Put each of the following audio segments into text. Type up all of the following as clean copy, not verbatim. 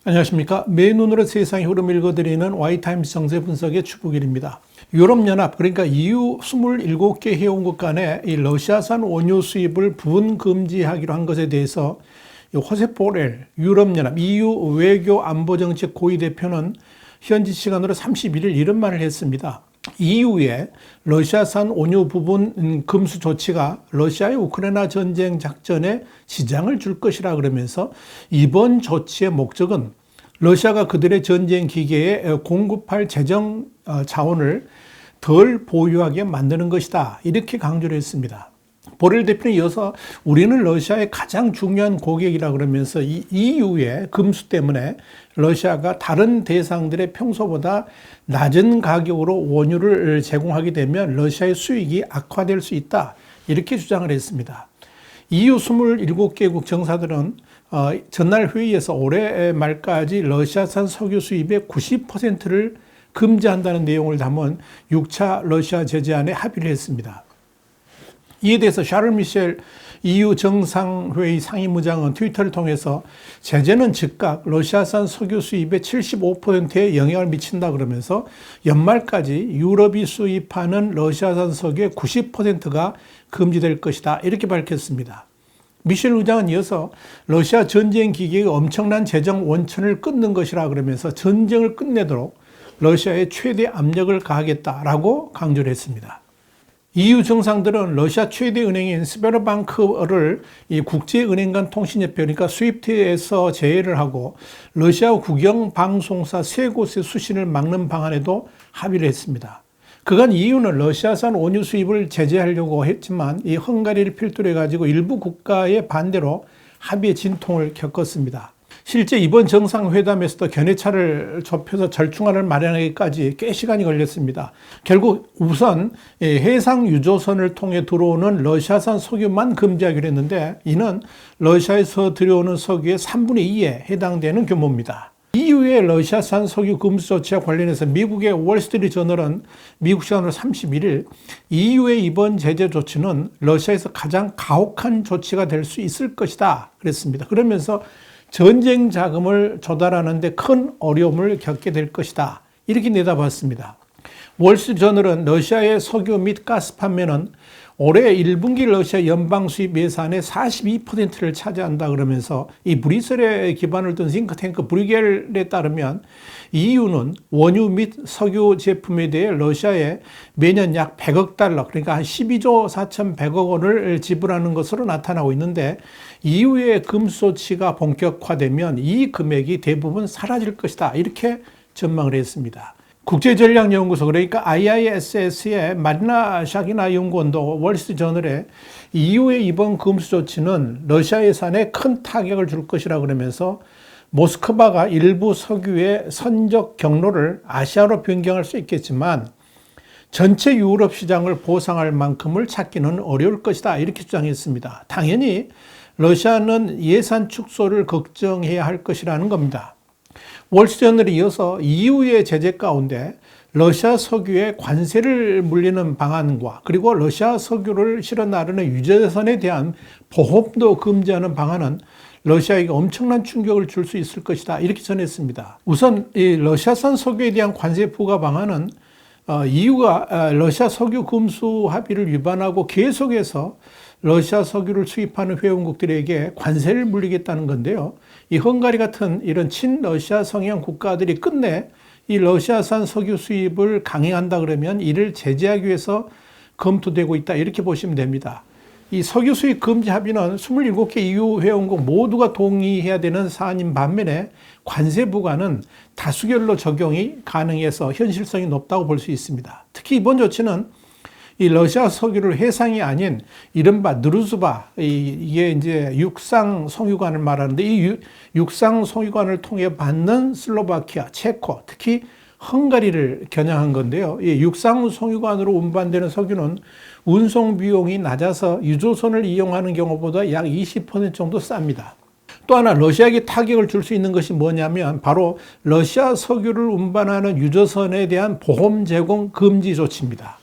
안녕하십니까. 맨눈으로 세상의 흐름을 읽어드리는 와이타임스 정세 분석의 추구길입니다. 유럽연합, 그러니까 EU 27개 회원국 간에 이 러시아산 원유 수입을 부분 금지하기로 한 것에 대해서 호세 보렐 유럽연합 EU 외교안보정책 고위 대표는 현지 시간으로 31일 이런 말을 했습니다. EU의 러시아산 원유 부분 금수 조치가 러시아의 우크라이나 전쟁 작전에 지장을 줄 것이라 그러면서 이번 조치의 목적은 러시아가 그들의 전쟁 기계에 공급할 재정 자원을 덜 보유하게 만드는 것이다. 이렇게 강조를 했습니다. 보렐 대표는 이어서 우리는 러시아의 가장 중요한 고객이라 그러면서 이 EU의 금수 때문에 러시아가 다른 대상들의 평소보다 낮은 가격으로 원유를 제공하게 되면 러시아의 수익이 악화될 수 있다. 이렇게 주장을 했습니다. EU 27개국 정사들은 전날 회의에서 올해 말까지 러시아산 석유 수입의 90%를 금지한다는 내용을 담은 6차 러시아 제재안에 합의를 했습니다. 이에 대해서 샤를 미셸 EU 정상회의 상임의장은 트위터를 통해서 제재는 즉각 러시아산 석유 수입의 75%에 영향을 미친다 그러면서 연말까지 유럽이 수입하는 러시아산 석유의 90%가 금지될 것이다. 이렇게 밝혔습니다. 미셸 의장은 이어서 러시아 전쟁 기계의 엄청난 재정 원천을 끊는 것이라 그러면서 전쟁을 끝내도록 러시아에 최대 압력을 가하겠다라고 강조를 했습니다. EU 정상들은 러시아 최대 은행인 스베르방크를 이 국제은행 간 통신협회, 그러니까 스위프트에서 제외를 하고 러시아 국영방송사 세 곳의 수신을 막는 방안에도 합의를 했습니다. 그간 EU는 러시아산 원유 수입을 제재하려고 했지만 이 헝가리를 필두로 해가지고 일부 국가의 반대로 합의의 진통을 겪었습니다. 실제 이번 정상회담에서도 견해차를 좁혀서 절충안을 마련하기까지 꽤 시간이 걸렸습니다. 결국 우선 해상 유조선을 통해 들어오는 러시아산 석유만 금지하기로 했는데 이는 러시아에서 들여오는 석유의 3분의 2에 해당되는 규모입니다. EU의 러시아산 석유 금수 조치와 관련해서 미국의 월스트리트 저널은 미국 시간으로 31일 EU의 이번 제재 조치는 러시아에서 가장 가혹한 조치가 될 수 있을 것이다 그랬습니다. 그러면서 전쟁 자금을 조달하는 데 큰 어려움을 겪게 될 것이다. 이렇게 내다봤습니다. 월스트리트 저널은 러시아의 석유 및 가스 판매는 올해 1분기 러시아 연방 수입 예산의 42%를 차지한다 그러면서 이 브뤼셀에 기반을 둔 싱크탱크 브리겔에 따르면 EU는 원유 및 석유 제품에 대해 러시아에 매년 약 100억 달러, 그러니까 한 12조 4,100억 원을 지불하는 것으로 나타나고 있는데 EU의 금수 조치가 본격화되면 이 금액이 대부분 사라질 것이다. 이렇게 전망을 했습니다. 국제전략연구소, 그러니까 IISS의 마리나 샤기나 연구원도 월스트리트 저널에 EU의 이번 금수 조치는 러시아 예산에 큰 타격을 줄 것이라 그러면서 모스크바가 일부 석유의 선적 경로를 아시아로 변경할 수 있겠지만 전체 유럽 시장을 보상할 만큼을 찾기는 어려울 것이다. 이렇게 주장했습니다. 당연히 러시아는 예산 축소를 걱정해야 할 것이라는 겁니다. 월스트리트저널에 이어서 EU의 제재 가운데 러시아 석유에 관세를 물리는 방안과 그리고 러시아 석유를 실어 나르는 유조선에 대한 보험도 금지하는 방안은 러시아에게 엄청난 충격을 줄 수 있을 것이다. 이렇게 전했습니다. 우선 이 러시아산 석유에 대한 관세 부과 방안은 EU가 러시아 석유 금수 합의를 위반하고 계속해서 러시아 석유를 수입하는 회원국들에게 관세를 물리겠다는 건데요. 이 헝가리 같은 이런 친러시아 성향 국가들이 끝내 이 러시아산 석유 수입을 강행한다 그러면 이를 제재하기 위해서 검토되고 있다. 이렇게 보시면 됩니다. 이 석유 수입 금지 합의는 27개 EU 회원국 모두가 동의해야 되는 사안인 반면에 관세 부과는 다수결로 적용이 가능해서 현실성이 높다고 볼 수 있습니다. 특히 이번 조치는 이 러시아 석유를 해상이 아닌 이른바 느루즈바, 이게 이제 육상 송유관을 말하는데 이 육상 송유관을 통해 받는 슬로바키아, 체코, 특히 헝가리를 겨냥한 건데요. 이 육상 송유관으로 운반되는 석유는 운송 비용이 낮아서 유조선을 이용하는 경우보다 약 20% 정도 쌉니다. 또 하나 러시아에게 타격을 줄 수 있는 것이 뭐냐면 바로 러시아 석유를 운반하는 유조선에 대한 보험 제공 금지 조치입니다.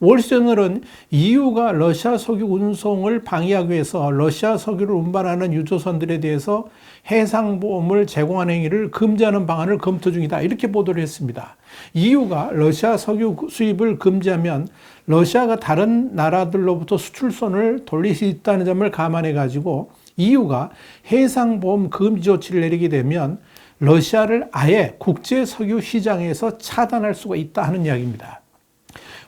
월스트리트저널은 EU가 러시아 석유 운송을 방해하기 위해서 러시아 석유를 운반하는 유조선들에 대해서 해상보험을 제공하는 행위를 금지하는 방안을 검토 중이다, 이렇게 보도를 했습니다. EU가 러시아 석유 수입을 금지하면 러시아가 다른 나라들로부터 수출선을 돌릴 수 있다는 점을 감안해 가지고 EU가 해상보험 금지 조치를 내리게 되면 러시아를 아예 국제 석유 시장에서 차단할 수가 있다 하는 이야기입니다.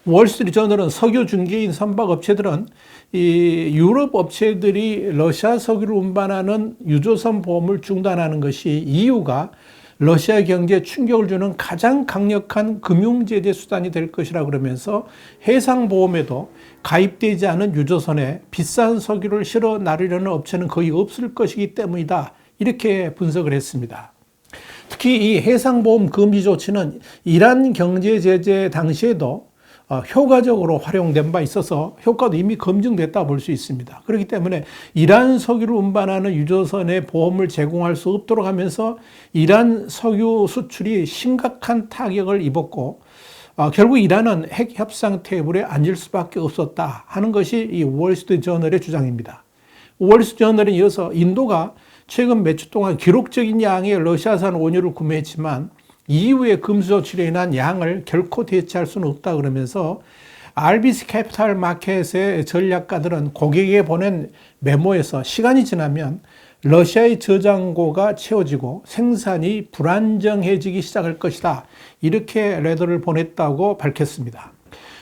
월스트리트저널은 석유 중개인 선박 업체들은 이 유럽 업체들이 러시아 석유를 운반하는 유조선 보험을 중단하는 것이 EU가 러시아 경제에 충격을 주는 가장 강력한 금융제재 수단이 될 것이라 그러면서 해상보험에도 가입되지 않은 유조선에 비싼 석유를 실어 나르려는 업체는 거의 없을 것이기 때문이다, 이렇게 분석을 했습니다. 특히 이 해상보험 금지 조치는 이란 경제제재 당시에도 효과적으로 활용된 바 있어서 효과도 이미 검증됐다 볼 수 있습니다. 그렇기 때문에 이란 석유를 운반하는 유조선에 보험을 제공할 수 없도록 하면서 이란 석유 수출이 심각한 타격을 입었고 결국 이란은 핵 협상 테이블에 앉을 수밖에 없었다 하는 것이 이 월스트리트저널의 주장입니다. 월스트리트저널은 이어서 인도가 최근 몇 주 동안 기록적인 양의 러시아산 원유를 구매했지만 EU의 금수 조치로 인한 양을 결코 대체할 수는 없다 그러면서 RBC 캐피탈 마켓의 전략가들은 고객에게 보낸 메모에서 시간이 지나면 러시아의 저장고가 채워지고 생산이 불안정해지기 시작할 것이다, 이렇게 레더를 보냈다고 밝혔습니다.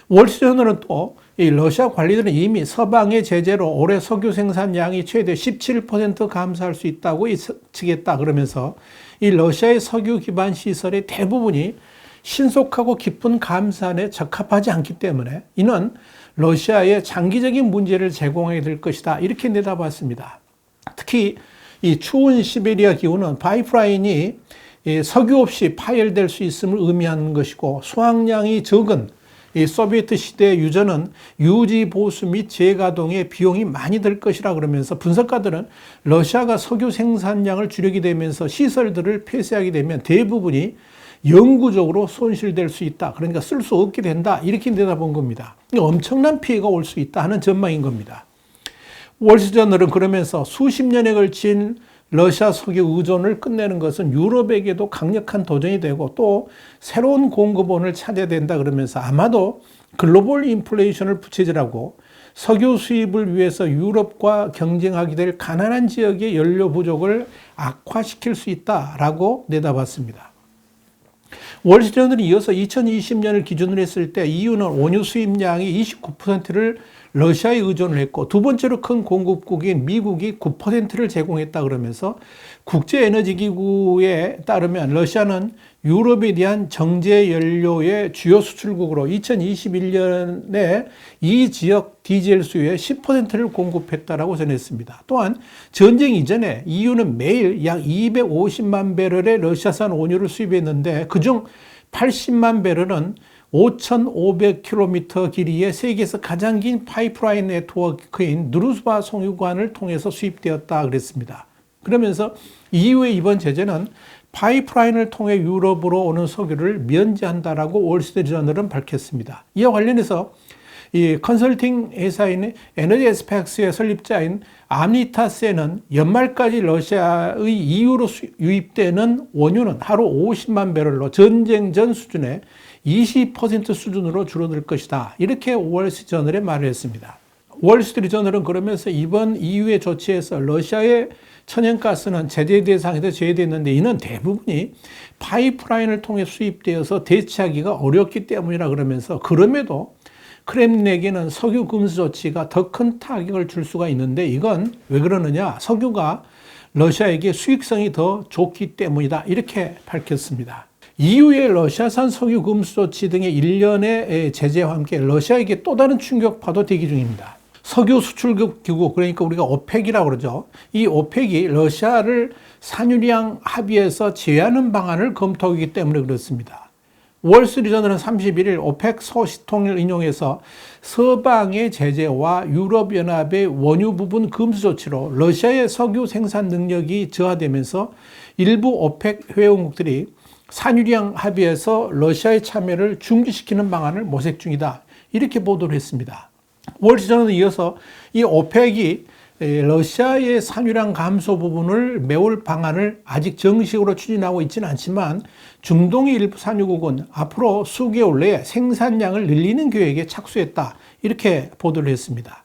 월스트리트저널은 또 이 러시아 관리들은 이미 서방의 제재로 올해 석유 생산량이 최대 17% 감소할 수 있다고 예측했다 그러면서 이 러시아의 석유 기반 시설의 대부분이 신속하고 깊은 감산에 적합하지 않기 때문에 이는 러시아의 장기적인 문제를 제공하게 될 것이다, 이렇게 내다봤습니다. 특히 이 추운 시베리아 기후는 파이프라인이 석유 없이 파열될 수 있음을 의미하는 것이고 수확량이 적은 이 소비에트 시대의 유전은 유지 보수 및 재가동에 비용이 많이 들 것이라 그러면서 분석가들은 러시아가 석유 생산량을 줄이게 되면서 시설들을 폐쇄하게 되면 대부분이 영구적으로 손실될 수 있다, 그러니까 쓸 수 없게 된다, 이렇게 내다본 겁니다. 엄청난 피해가 올 수 있다 하는 전망인 겁니다. 월스트리트저널은 그러면서 수십 년에 걸친 러시아 석유 의존을 끝내는 것은 유럽에게도 강력한 도전이 되고 또 새로운 공급원을 찾아야 된다 그러면서 아마도 글로벌 인플레이션을 부채질하고 석유 수입을 위해서 유럽과 경쟁하게 될 가난한 지역의 연료 부족을 악화시킬 수 있다라고 내다봤습니다. 월스트리트저널이 이어서 2020년을 기준으로 했을 때 EU는 원유 수입량이 29%를 러시아에 의존을 했고 두 번째로 큰 공급국인 미국이 9%를 제공했다 그러면서 국제에너지기구에 따르면 러시아는 유럽에 대한 정제 연료의 주요 수출국으로 2021년에 이 지역 디젤 수요의 10%를 공급했다라고 전했습니다. 또한 전쟁 이전에 EU는 매일 약 250만 배럴의 러시아산 원유를 수입했는데 그중 80만 배럴은 5,500km 길이의 세계에서 가장 긴 파이프라인 네트워크인 누르스바 송유관을 통해서 수입되었다 그랬습니다. 그러면서 EU의 이번 제재는 파이프라인을 통해 유럽으로 오는 석유를 면제한다라고 월스트리트저널은 밝혔습니다. 이와 관련해서 이 컨설팅 회사인 에너지 에스펙스의 설립자인 아미타스는 연말까지 러시아의 EU로 유입되는 원유는 하루 50만 배럴로 전쟁 전 수준의 20% 수준으로 줄어들 것이다, 이렇게 월스트리트저널에 말을 했습니다. 월스트리트저널은 그러면서 이번 EU의 조치에서 러시아의 천연가스는 제재 대상에서 제외됐는데 이는 대부분이 파이프라인을 통해 수입되어서 대체하기가 어렵기 때문이라 그러면서 그럼에도 크렘린에게는 석유 금수 조치가 더 큰 타격을 줄 수가 있는데 이건 왜 그러느냐, 석유가 러시아에게 수익성이 더 좋기 때문이다, 이렇게 밝혔습니다. EU의 러시아산 석유 금수 조치 등의 일련의 제재와 함께 러시아에게 또 다른 충격파도 대기 중입니다. 석유 수출국 기구, 그러니까 우리가 오펙이라고 그러죠. 이 오펙이 러시아를 산유량 합의에서 제외하는 방안을 검토하기 때문에 그렇습니다. 월스트리트저널은 31일 오펙 소식통을 인용해서 서방의 제재와 유럽연합의 원유 부분 금수 조치로 러시아의 석유 생산 능력이 저하되면서 일부 오펙 회원국들이 산유량 합의에서 러시아의 참여를 중지시키는 방안을 모색 중이다. 이렇게 보도를 했습니다. 월스트리트저널은 이어서 이 오펙이 러시아의 산유량 감소 부분을 메울 방안을 아직 정식으로 추진하고 있지는 않지만 중동의 일부 산유국은 앞으로 수개월 내에 생산량을 늘리는 계획에 착수했다. 이렇게 보도를 했습니다.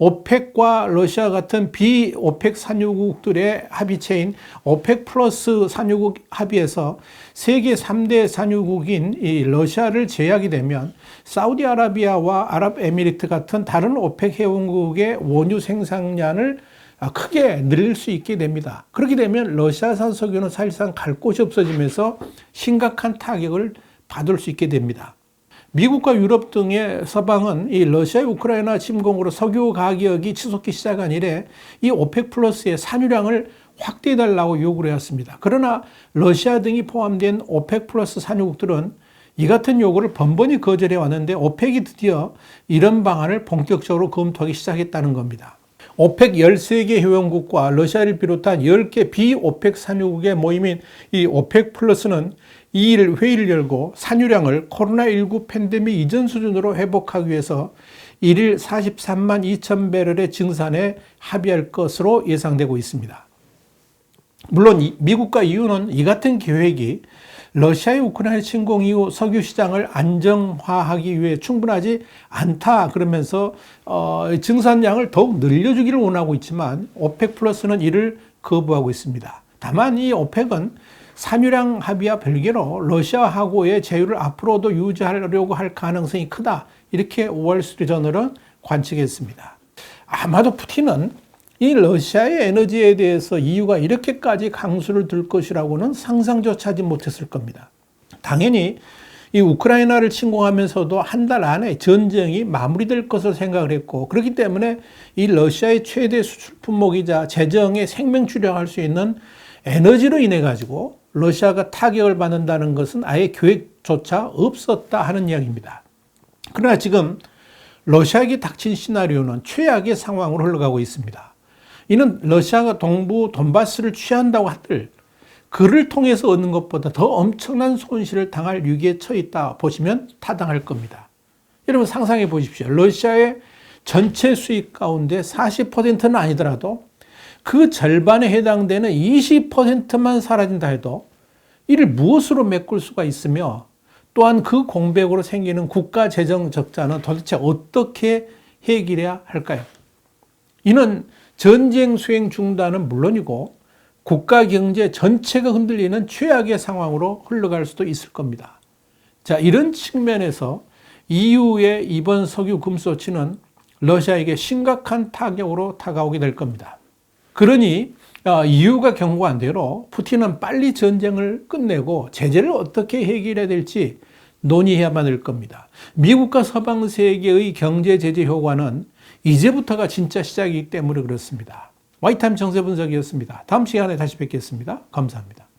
오펙과 러시아 같은 비오펙 산유국들의 합의체인 오펙 플러스 산유국 합의에서 세계 3대 산유국인 이 러시아를 제약이 되면 사우디아라비아와 아랍에미리트 같은 다른 오펙 회원국의 원유 생산량을 크게 늘릴 수 있게 됩니다. 그렇게 되면 러시아산 석유는 사실상 갈 곳이 없어지면서 심각한 타격을 받을 수 있게 됩니다. 미국과 유럽 등의 서방은 이 러시아의 우크라이나 침공으로 석유 가격이 치솟기 시작한 이래 이 오펙 플러스의 산유량을 확대해달라고 요구를 해왔습니다. 그러나 러시아 등이 포함된 오펙 플러스 산유국들은 이 같은 요구를 번번이 거절해 왔는데 오펙이 드디어 이런 방안을 본격적으로 검토하기 시작했다는 겁니다. 오펙 13개 회원국과 러시아를 비롯한 10개 비오펙 산유국의 모임인 이 오펙 플러스는 2일 회의를 열고 산유량을 코로나19 팬데믹 이전 수준으로 회복하기 위해서 1일 43만 2천 배럴의 증산에 합의할 것으로 예상되고 있습니다. 물론 미국과 EU는 이 같은 계획이 러시아의 우크라이나 침공 이후 석유 시장을 안정화하기 위해 충분하지 않다 그러면서 증산량을 더욱 늘려주기를 원하고 있지만 오펙 플러스는 이를 거부하고 있습니다. 다만 이 오펙은 산유량 합의와 별개로 러시아하고의 제휴를 앞으로도 유지하려고 할 가능성이 크다. 이렇게 월스트리트저널은 관측했습니다. 아마도 푸틴은 이 러시아의 에너지에 대해서 EU가 이렇게까지 강수를 둘 것이라고는 상상조차 하지 못했을 겁니다. 당연히 이 우크라이나를 침공하면서도 한 달 안에 전쟁이 마무리될 것을 생각을 했고 그렇기 때문에 이 러시아의 최대 수출 품목이자 재정에 생명줄약할 수 있는 에너지로 인해 가지고 러시아가 타격을 받는다는 것은 아예 계획조차 없었다 하는 이야기입니다. 그러나 지금 러시아에게 닥친 시나리오는 최악의 상황으로 흘러가고 있습니다. 이는 러시아가 동부 돈바스를 취한다고 하들 그를 통해서 얻는 것보다 더 엄청난 손실을 당할 위기에 처해 있다 보시면 타당할 겁니다. 여러분 상상해 보십시오. 러시아의 전체 수익 가운데 40%는 아니더라도 그 절반에 해당되는 20%만 사라진다 해도 이를 무엇으로 메꿀 수가 있으며 또한 그 공백으로 생기는 국가 재정 적자는 도대체 어떻게 해결해야 할까요? 이는 전쟁 수행 중단은 물론이고 국가 경제 전체가 흔들리는 최악의 상황으로 흘러갈 수도 있을 겁니다. 자, 이런 측면에서 EU의 이번 석유 금수 조치는 러시아에게 심각한 타격으로 다가오게 될 겁니다. 그러니 EU가 경고한 대로 푸틴은 빨리 전쟁을 끝내고 제재를 어떻게 해결해야 될지 논의해야만 할 겁니다. 미국과 서방 세계의 경제 제재 효과는 이제부터가 진짜 시작이기 때문에 그렇습니다. 와이타임 정세 분석이었습니다. 다음 시간에 다시 뵙겠습니다. 감사합니다.